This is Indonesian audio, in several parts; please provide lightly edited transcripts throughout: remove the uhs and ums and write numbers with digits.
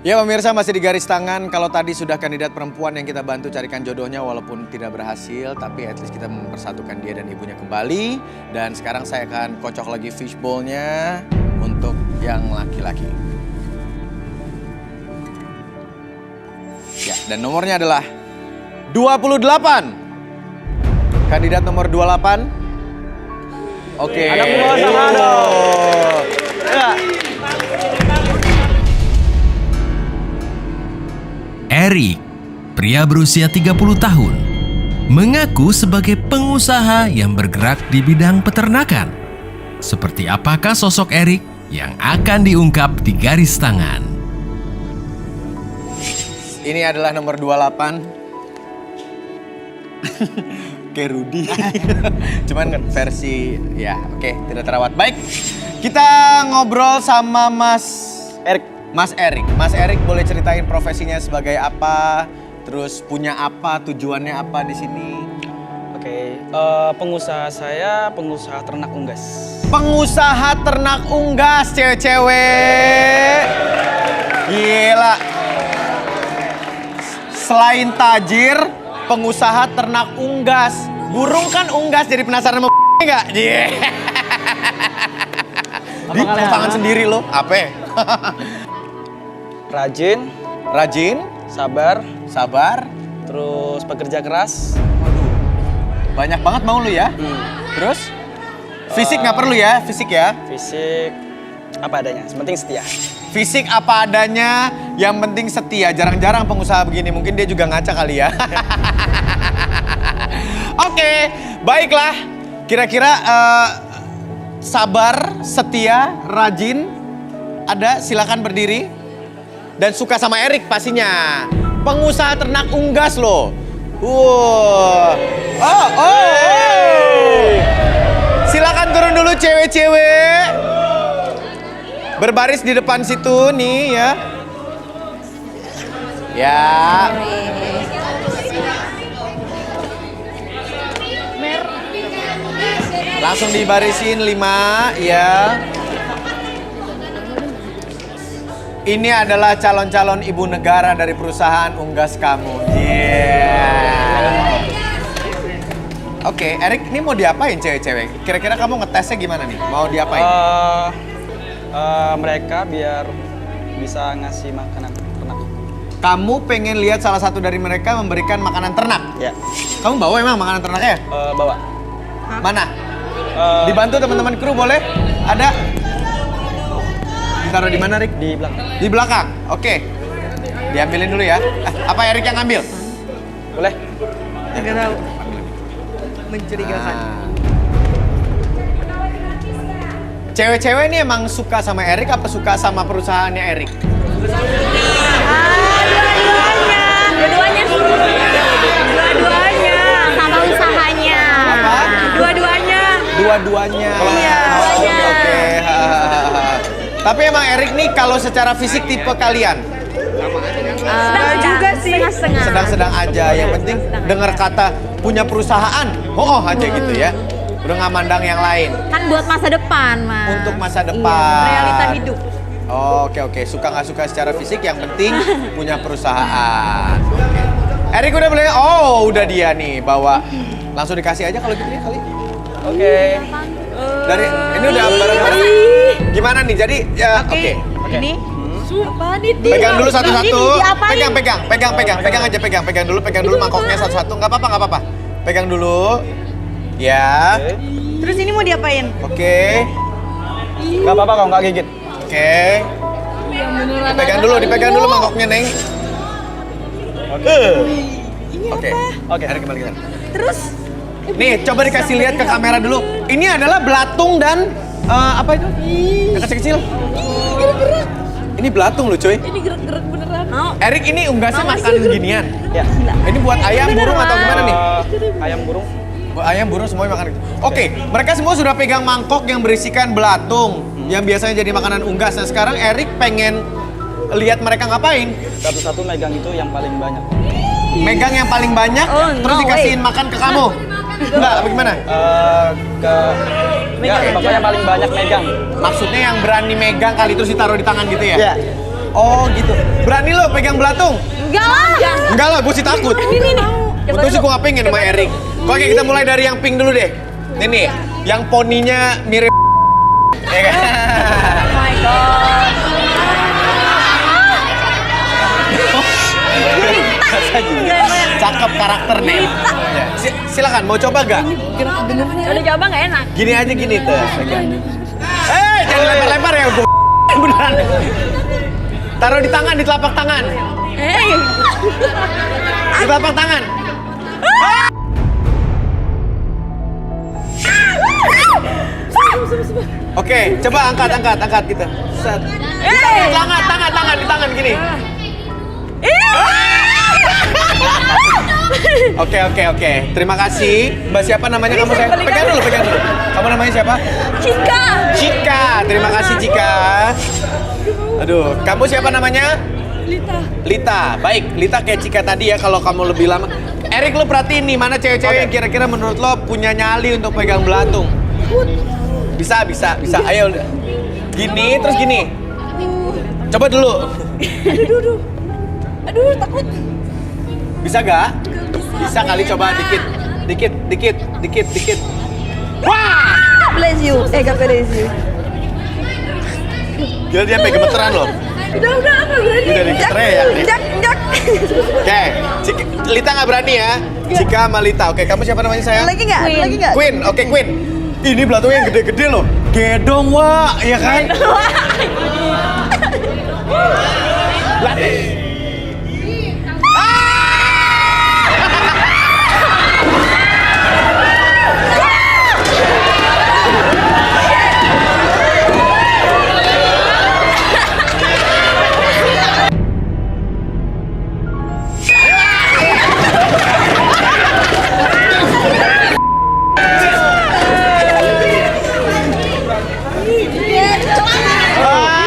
Ya pemirsa, masih di garis tangan. Kalau tadi sudah kandidat perempuan yang kita bantu carikan jodohnya walaupun tidak berhasil, tapi at least kita mempersatukan dia dan ibunya kembali. Dan sekarang saya akan kocok lagi fishbowl-nya untuk yang laki-laki. Ya, dan nomornya adalah 28. Kandidat nomor 28. Oke. Ada penguasa, aduh. Ya. Erik, pria berusia 30 tahun, mengaku sebagai pengusaha yang bergerak di bidang peternakan. Seperti apakah sosok Erik yang akan diungkap di garis tangan? Ini adalah nomor 28. Kayak Rudy. Cuman versi ya oke, tidak terawat. Baik, kita ngobrol sama Mas Erik. Mas Erik. Mas Erik boleh ceritain profesinya sebagai apa? Terus punya apa? Tujuannya apa di sini? Oke, pengusaha saya pengusaha ternak unggas. Pengusaha ternak unggas, cewek-cewek. Gila. Selain tajir, pengusaha ternak unggas. Burung kan unggas, jadi penasaran sama enggak? Yeah. Di tangan sendiri lo, apa? Rajin, Sabar, terus pekerja keras. Waduh, banyak banget mau lu ya. Terus, fisik nggak perlu ya, fisik ya. Fisik apa adanya, yang penting setia. Fisik apa adanya, yang penting setia. Jarang-jarang pengusaha begini, mungkin dia juga ngaca kali ya. Oke, baiklah. Kira-kira sabar, setia, rajin. Ada, silakan berdiri. Dan suka sama Erik pastinya. Pengusaha ternak unggas loh. Silakan turun dulu cewek-cewek. Berbaris di depan situ nih ya. Ya. Langsung dibarisin 5 ya. Ini adalah calon-calon ibu negara dari perusahaan unggas kamu. Yeah. Oke, Erik, ini mau diapain cewek-cewek? Kira-kira kamu ngetesnya gimana nih? Mau diapain? Mereka biar bisa ngasih makanan ternak. Kamu pengen lihat salah satu dari mereka memberikan makanan ternak? Ya. Kamu bawa emang makanan ternaknya? Bawa. Mana? Dibantu teman-teman kru boleh? Ada? Ditaruh di mana, Rik? Di belakang. Di belakang. Oke. Diambilin dulu ya. Apa Erik yang ngambil? Boleh? Enggak tahu. Mencurigakan. Cewek-cewek ini emang suka sama Erik apa suka sama perusahaannya Erik? Dua-duanya. Dua-duanya. Sama usahanya. Apa? Dua-duanya. Dua-duanya. Iya. Oke. Tapi emang Erik nih kalau secara fisik tipe kalian? Sedang juga sih. Setengah-setengah. Sedang-sedang aja. Yang penting dengar kata punya perusahaan. Oh aja gitu ya. Udah nggak mandang yang lain. Kan buat masa depan, Mas. Untuk masa Iya, depan. realita hidup. Oke. Suka nggak suka secara fisik, yang penting punya perusahaan. Oke. Erik udah boleh? Oh, udah dia nih bawa. Langsung dikasih aja kalau gitu ya kali. Oke. Dari ini udah bareng-bareng. Gimana nih? Jadi ya oke. Ini? Apa nih? Pegang dulu satu-satu. Ini diapain? Pegang dulu mangkoknya satu-satu. Nggak apa-apa. Pegang dulu. Ya. Terus ini mau diapain? Oke. Gak apa-apa kalau nggak gigit. Oke. Dipegang dulu mangkoknya, Neng. Oke. Oke. Erik kembali kita. Terus? Nih, coba dikasih lihat ke kamera dulu. Ini adalah belatung dan apa itu? Yang kecil-kecil. Ini belatung loh, cuy. Ini gerak-gerak beneran. Mau? Erik, ini unggasnya makan ginian. Ya. Ini buat ayam, burung atau gimana nih? Ayam burung. Buat ayam, burung semuanya makan itu. Oke, mereka semua sudah pegang mangkok yang berisikan belatung. Yang biasanya jadi makanan unggas. Nah sekarang Erik pengen lihat mereka ngapain. Satu-satu megang itu yang paling banyak. Megang yang paling banyak, terus dikasihin makan ke kamu. Enggak, apa gimana? Ya, pokoknya yang paling banyak megang. Maksudnya yang berani megang kali terus ditaruh di tangan gitu ya? Iya. Oh gitu. Berani lo pegang belatung? Enggak lah. Enggak lah, gue sih takut. Ini nih. Untung sih gue gak pengen sama Erik. Oke, kita mulai dari yang pink dulu deh. Ini nih, yang poninya mirip. Ya kan? Oh my god. Cakep karakter nih. Ya, silakan, mau coba gak? Udah coba nggak enak. Gini aja gini tuh. Jangan lempar-lempar ya, gue beneran. Taruh di tangan, di telapak tangan. Di telapak tangan. Oke, coba angkat gitu. Set. Di tangan gini. Oke. Terima kasih. Mbak siapa namanya kamu? Saya pegang dulu. Kamu namanya siapa? Cika. Terima kasih Cika. Aduh, kamu siapa namanya? Lita. Baik, Lita kayak Cika tadi ya kalau kamu lebih lama. Erik, lo perhatiin nih mana cewek-cewek yang kira-kira menurut lo punya nyali untuk pegang belatung. Bisa. Ayo. Gini, terus gini. Coba dulu. Aduh, takut. Bisa gak? Bisa kali, coba dikit. Wah! Bless you. God bless you. Gila dia sampai gemeteran loh. Udah, apa berani? Udah diketere ya. Jak. Oke, Lita nggak berani ya. Cika sama Lita. Oke, kamu siapa namanya sayang? Lagi nggak? Queen. Oke, Queen. Ini belatungnya yang gede-gede loh. Gedong, Wak. Ya kan?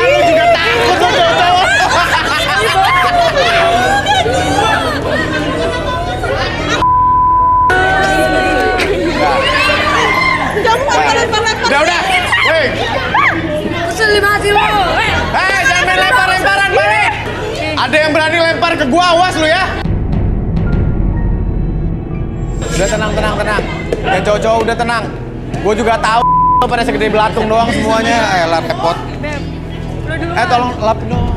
Lu juga takut lo cowok-cowok. Udah. Weh. Kesel banget lo. Jangan main lempar-lemparan, balik. Ada yang berani lempar ke gua, awas lu ya. Udah tenang. Yang cowok-cowok udah tenang. Gua juga tahu pada segede belatung doang semuanya. Lah repot. Tolong lap dong.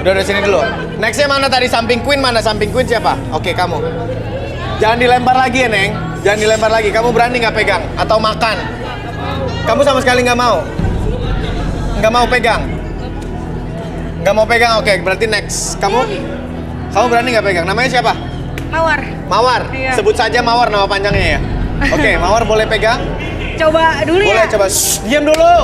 Udah sini dulu. Nextnya mana tadi? Samping Queen mana? Samping Queen siapa? Oke, kamu. Jangan dilempar lagi ya, Neng. Jangan dilempar lagi. Kamu berani nggak pegang? Atau makan? Kamu sama sekali nggak mau? Nggak mau pegang? Nggak mau pegang, oke. Berarti next. Kamu berani nggak pegang? Namanya siapa? Mawar? Iya. Sebut saja Mawar nama panjangnya ya? Oke, Mawar boleh pegang? Coba dulu ya. Boleh, coba. Shh, diam dulu.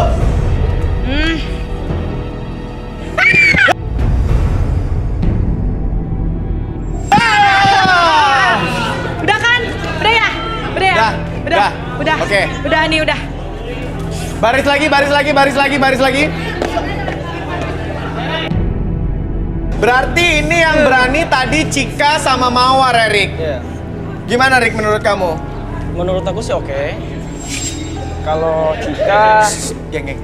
Udah kan? Udah ya? Udah. Oke. Udah nih, udah. Baris lagi. Berarti ini yang berani tadi Cika sama Mawar, Erik. Iya. Gimana, Rik, menurut kamu? Menurut aku sih oke. Kalau Cika, Geng.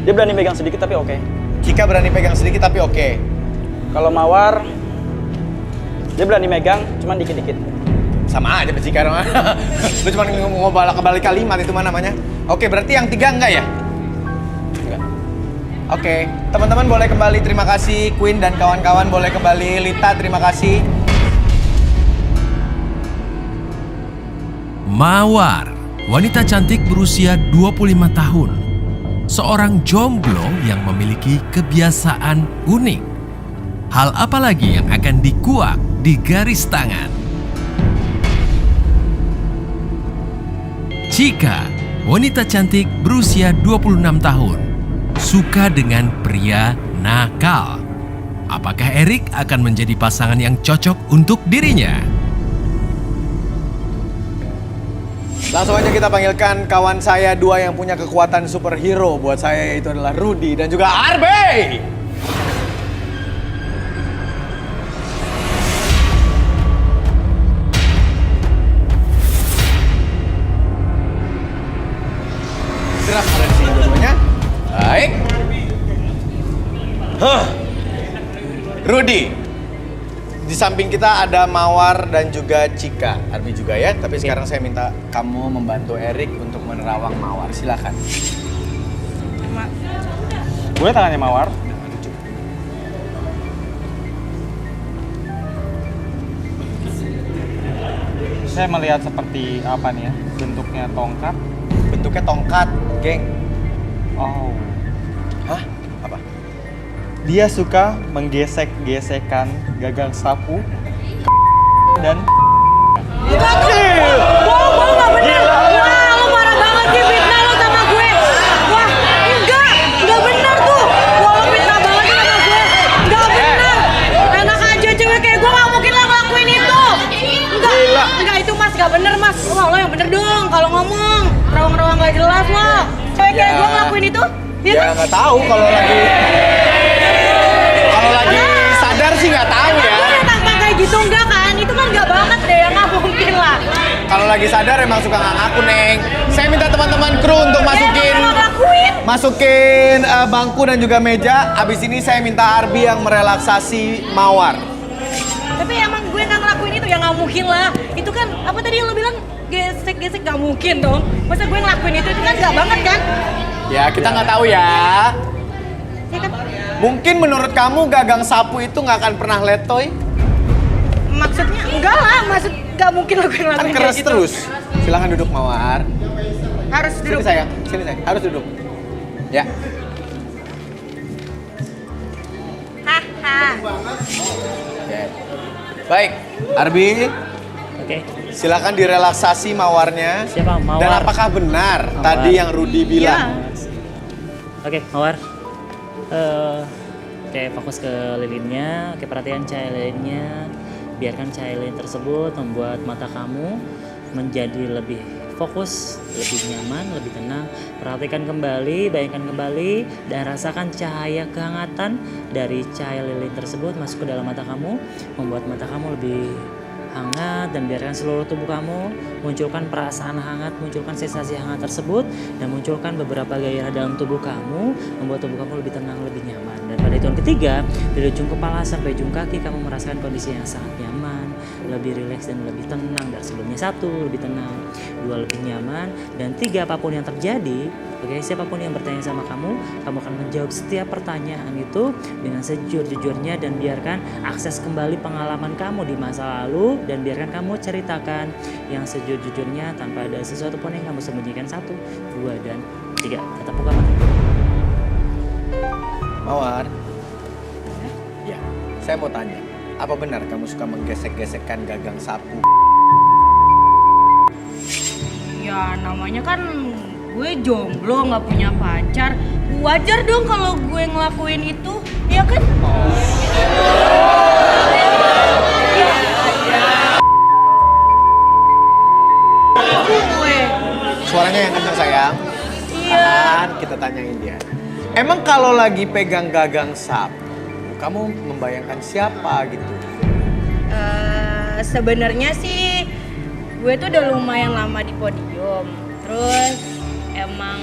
dia berani megang sedikit tapi oke. Cika berani pegang sedikit tapi oke. Kalau Mawar, dia berani megang, cuman dikit-dikit. Sama aja Cika dong. Lu cuma ngobalak-balik kalimat itu mana namanya. Oke, berarti yang 3 enggak ya? Enggak. Oke, teman-teman boleh kembali. Terima kasih Queen dan kawan-kawan boleh kembali. Lita, terima kasih. Mawar, wanita cantik berusia 25 tahun. Seorang jomblo yang memiliki kebiasaan unik. Hal apa lagi yang akan dikuak di garis tangan? Cika, wanita cantik berusia 26 tahun. Suka dengan pria nakal. Apakah Erik akan menjadi pasangan yang cocok untuk dirinya? Langsung aja kita panggilkan kawan saya 2 yang punya kekuatan superhero buat saya, yaitu adalah Rudy dan juga Arbe. Rudy, di samping kita ada Mawar dan juga Cika. Arbi juga ya, tapi sekarang saya minta kamu membantu Erik untuk menerawang Mawar. Silakan. Gue tangannya Mawar. Saya melihat seperti apa nih ya? Bentuknya tongkat. Bentuknya tongkat, geng. Oh. Hah? Apa? Dia suka menggesek-gesekkan gagang sapu dan Enggak tuh. Bohong nggak bener. Wah, lo parah banget sih fitnah lo sama gue. Wah, enggak bener tuh. Wah, lo fitnah banget sama gue. Enggak bener. Enak aja cewek kayak gue nggak mungkin lah ngelakuin itu. Enggak itu mas, nggak bener mas. Wah, lo yang bener dong kalau ngomong. Rawang-rawang nggak jelas lo. Cewek kayak gue ngelakuin itu? Ya nggak tahu kalau lagi sadar sih nggak tahu ya. Gue kayak gitu enggak kan? Itu kan enggak banget deh, ya nggak mungkin lah. Kalau lagi sadar emang suka nggak ngaku, Neng. Saya minta teman-teman kru untuk masukin bangku dan juga meja. Abis ini saya minta Arbi yang merelaksasi Mawar. Tapi emang gue nggak ngelakuin itu, ya nggak mungkin lah. Itu kan apa tadi yang lo bilang gesek-gesek nggak mungkin dong. Masa gue ngelakuin itu kan nggak banget kan? Ya kita nggak tahu ya. Ya kan? Mungkin menurut kamu gagang sapu itu nggak akan pernah letoy? Maksudnya enggak lah, maksud nggak mungkin lo gue Kan ngelakuin keras kayak gitu. terus. Silahkan duduk Mawar. Harus duduk. Sini sayang, sini sayang. Harus duduk. Ya. Haha. Oke. Baik, Arbi. Oke, Silakan direlaksasi mawarnya. siapa? Mawar. Dan apakah benar tadi yang Rudy bilang? Oke, Mawar. Oke, fokus ke lilinnya. Oke, perhatian cahaya lilinnya. Biarkan cahaya lilin tersebut membuat mata kamu menjadi lebih fokus, lebih nyaman, lebih tenang. Perhatikan kembali, bayangkan kembali, dan rasakan cahaya kehangatan dari cahaya lilin tersebut masuk ke dalam mata kamu, membuat mata kamu lebih hangat, dan biarkan seluruh tubuh kamu munculkan perasaan hangat, munculkan sensasi hangat tersebut, dan munculkan beberapa gairah dalam tubuh kamu, membuat tubuh kamu lebih tenang, lebih nyaman. Dan pada hitungan ketiga, dari ujung kepala sampai ujung kaki kamu merasakan kondisi yang sangat nyaman, lebih rileks dan lebih tenang dari sebelumnya. 1, lebih tenang. 2, lebih nyaman. Dan 3, apapun yang terjadi, oke, siapapun yang bertanya sama kamu akan menjawab setiap pertanyaan itu dengan sejujur-jujurnya, dan biarkan akses kembali pengalaman kamu di masa lalu, dan biarkan kamu ceritakan yang sejujur-jujurnya tanpa ada sesuatu pun yang kamu sembunyikan. 1, 2, dan 3. Tetap buka mata. Mawar. Ya, saya mau tanya. Apa benar kamu suka menggesek-gesekkan gagang sapu? Ya namanya kan gue jomblo, nggak punya pacar. Wajar dong kalau gue ngelakuin itu, ya kan? Gue. Suaranya yang kencang sayang. Iya. Kan kita tanyain dia. Emang kalau lagi pegang gagang sapu, kamu membayangkan siapa gitu? Sebenarnya sih gue tuh udah lumayan lama di podium. Terus emang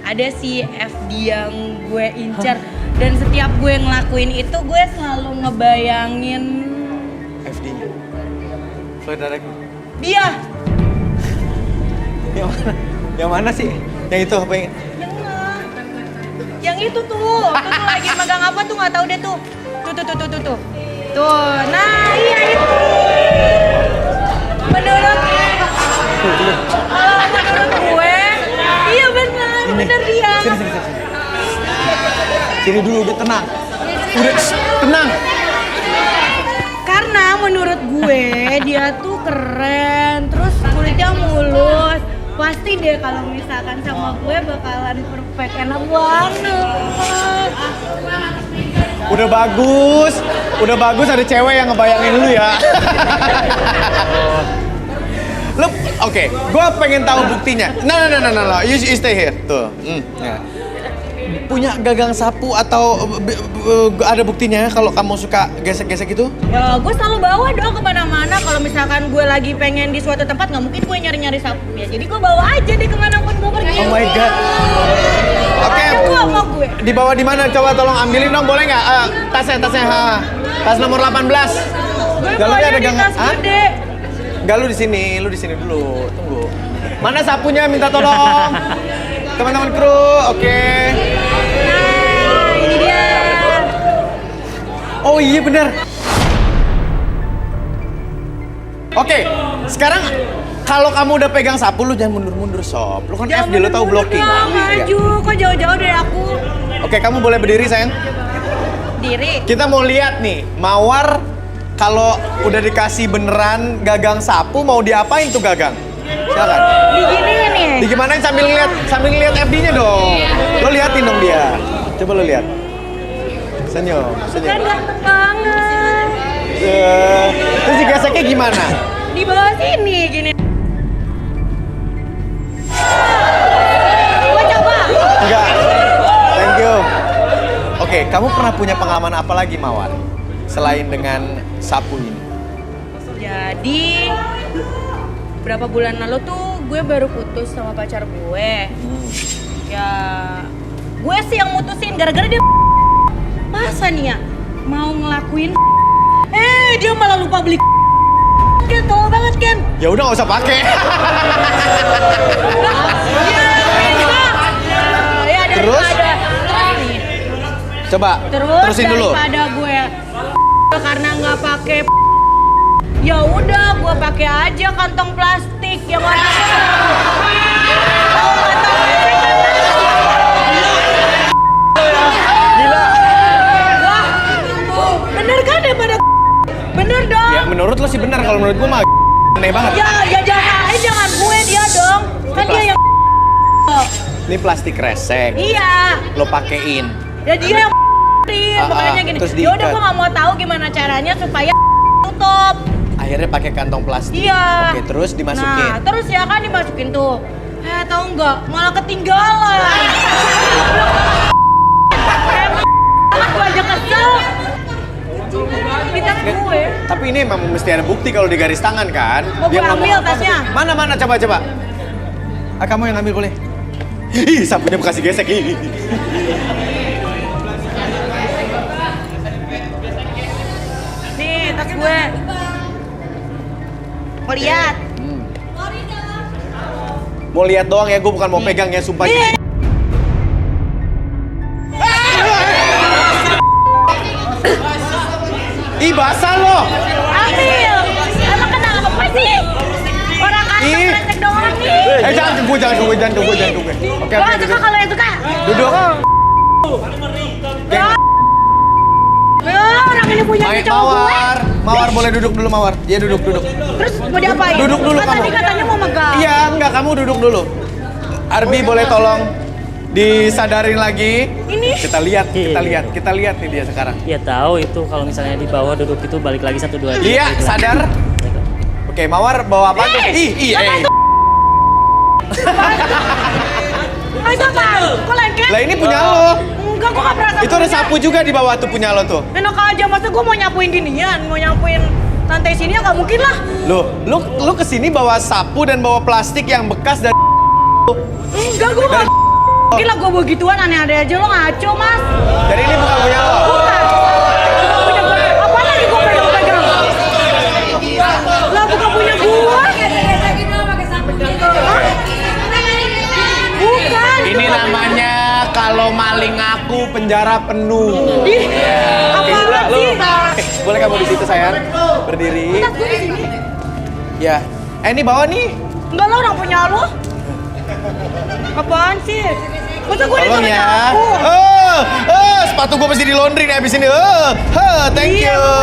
ada sih FD yang gue incer. Dan setiap gue ngelakuin itu gue selalu ngebayangin FD-nya. Floyd Director. dia. Yang mana sih? Yang itu apa yang? Yang itu tuh lagi megang apa tuh nggak tahu deh tuh. Tuh. Tuh, nah iya itu. Menurut gue, iya benar dia. Sini dulu, udah tenang. Udah, tenang. Karena menurut gue dia tuh keren, terus kulitnya mulus. Pasti deh kalau misalkan sama gue bakalan perfect, enak banget. Udah bagus ada cewek yang ngebayangin lu ya. Lu, oke, gue pengen tahu buktinya. No, you stay here. Tuh, ya. punya gagang sapu atau ada buktinya kalau kamu suka gesek-gesek itu? Ya gue selalu bawa dong kemana-mana. Kalau misalkan gue lagi pengen di suatu tempat nggak mungkin gue nyari-nyari sapunya. Jadi gue bawa aja deh kemanapun gue pergi. Oh my god. Oke. Ada kok sama gue. Dibawa di mana? Coba tolong ambilin dong, boleh nggak? Tasnya. Tas nomor 18. Gue Galunya bawa ada di gang- tas Hah? gede. Enggak, lu di sini dulu. Tunggu. Mana sapunya? Minta tolong. Teman-teman kru, oke. Nah, ini dia. Oh iya benar. Oke, sekarang kalau kamu udah pegang sapu, lu jangan mundur-mundur sob. Lu kan FD, lu tahu blocking. Dong, Iya. maju, kok jauh-jauh dari aku. Oke, kamu boleh berdiri sayang. Diri. Kita mau lihat nih, Mawar kalau udah dikasih beneran gagang sapu mau diapain tuh gagang? Silakan. Diginiin nih. Di gimana sambil ngeliat FD-nya dong. Lo liatin dong dia. Coba lo lihat. Senyum. Kan ganteng banget. Terus digeseknya gimana? Di bawah sini gini. Gua coba. Enggak. Thank you. Oke, kamu pernah punya pengalaman apa lagi, Mawar? Selain dengan sapu ini. Jadi berapa bulan lalu tuh gue baru putus sama pacar gue. Ya gue sih yang mutusin gara-gara dia masa nih ya mau ngelakuin dia malah lupa beli kan, tolong banget kan. Ya udah nggak usah pakai. Ya Terus? daripada terus nih. Coba terusin dulu. Daripada gue karena nggak pakai ya udah gue pakai aja kantong plastik yang warna Gila. Wah, bener kan daripada bener dong. Ya menurut lo sih benar, kalau menurut gua mah aneh banget. Ya jangan gue dia dong. Kan dia yang Ini plastik resek. iya. Lo pakein. Ya dia yang makanya gini. terus Ya udah diikat. gue nggak mau tahu gimana caranya supaya tutup. Akhirnya pakai kantong plastik. Iya. Oke, terus dimasukin. Nah, terus ya kan dimasukin tuh. Tahu nggak? Malah ketinggalan. Aku aja kesel. Minta gue. Tapi ini emang mesti ada bukti kalau di garis tangan kan? Mau gue Dia ngomong ambil apa, tasnya? Mana coba. Kamu yang ambil boleh. Ih, sapunya bekas gesek. Ih. Nih, tas gue. Mau lihat? Mau lihat doang ya, gue bukan mau pegang ya, sumpah. Nih. Ih, basah lo. Ambil. Emang kenapa sih? Orang kantong Ih. resek doang nih. Jangan ke gue. Oke. Wah, suka kalau yang suka. Duduk. Orang ini punya cowok gue. Mawar boleh duduk dulu, Mawar. Iya, duduk. Terus mau diapain? Duduk dulu Kan kamu. tadi katanya mau megang. Iya, enggak, kamu duduk dulu. Arbi boleh tolong disadarin lagi. Ini. Kita lihat nih dia sekarang. Ya tahu itu kalau misalnya di bawah duduk itu balik lagi 1 2 3. Iya, sadar. Oke, Mawar bawa apa tuh? Ih. Itu apa? Kok lengket? Lah ini punya lo. Enggak, gua gak pernah sapu. Itu ada sapu juga di bawah tuh punya lo tuh. Enak aja, masa gua mau nyapuin ginian? Mau nyapuin lantai sini ya gak mungkin lah. Lu kesini bawa sapu dan bawa plastik yang bekas dari Enggak, gua gak mungkin lah gua begituan, aneh-aneh aja lo ngaco, Mas. Jadi ini bukan punya lo. Bukan. Punya gua. Apa lagi gua pegang-pegang? Lah bukan punya gua. Hah? Bukan. Ini namanya kalau maling ngaku penjara penuh. Ih, apaan sih? Boleh kamu di situ sayang? Berdiri. Tas gua di sini. Ya. Ini bawa nih. Enggak lah, orang punya lo. Apaan sih? Masa gue Tolong disuruh ya. nyapu? Sepatu gue mesti di laundry nih abis ini. Thank you. Iya,